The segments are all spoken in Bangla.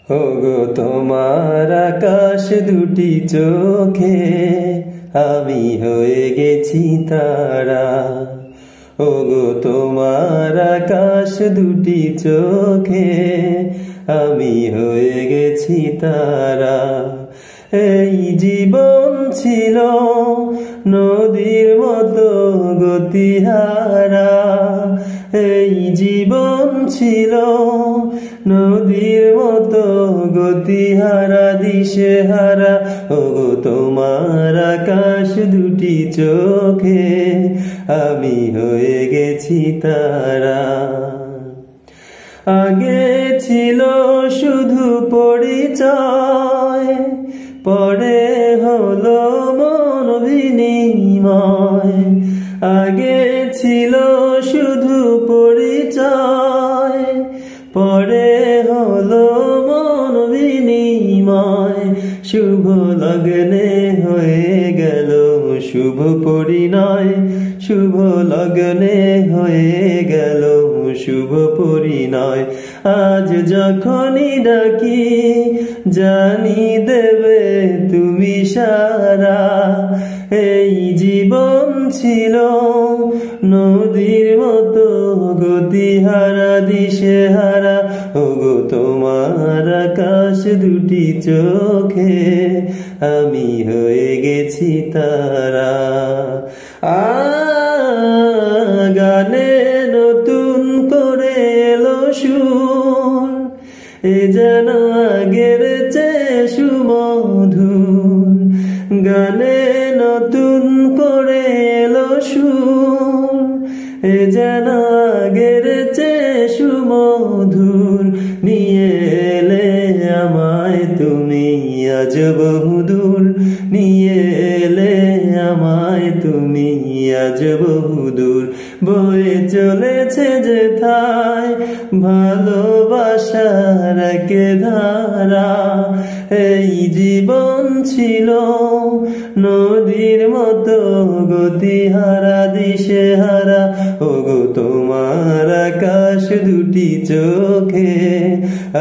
ওগো তোমার আকাশ দুটি চোখে আমি হয়ে গেছি তারা। ওগো তোমার আকাশ দুটি চোখে আমি হয়ে গেছি তারা। এই জীবন ছিল নদীর মতো গতিহারা, এই জীবন ছিল নদীর মতো গতিহারা দিশেহারা। ওগো তোমার আকাশ দুটি চোখে আমি হয়ে গেছি তারা। আগে ছিল শুধু পরিচয়, পরে হলো মন বিনিময়। আগে ছিল শুধু পরিচয়, পরে হলো মন বিনিময়। শুভ লগ্নে হয়ে গেল শুভ পরিণয়, শুভ লগ্নে হয়ে গেল শুভ পরিণয়। আজ যখনই ডাকি জানি দেবে তুমি সারা। এই জীবন ছিল নদীর মতো গতিহারা দিশেহারা। ওগো তোমার আকাশ দুটি চোখে আমি হয়ে গেছি তারা। গানে নতুন করে এলো সুর, এ যেন আগের চেয়ে সুমধুর। গানে নতুন করে এলো সুর, এ যেন আগের চেয়ে সুমধুর। নিয়ে এলে আমায় তুমি আজ বহুদূর, নিয়ে এলে আমায় তুমি আজ বহুদূর। বয়ে চলেছে যেথায় ভালোবাসার এক ধারা। এই জীবন ছিল নদীর মতো গতিহারা দিশেহারা। ওগো তোমার আকাশ দুটি চোখে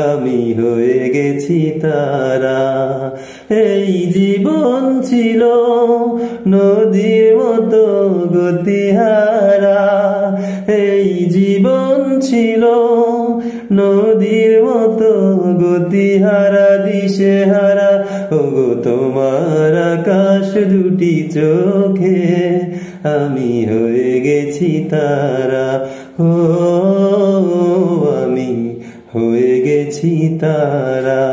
আমি হয়ে গেছি তারা। এই জীবন ছিল নদীর মতো গতিহারা, এই জীবন ছিল নদীর মতো গতিহারা দিশেহারা। ওগো তোমার আকাশ দুটি চোখে আমি হয়ে গেছি তারা। ও আমি হয়ে গেছি তারা।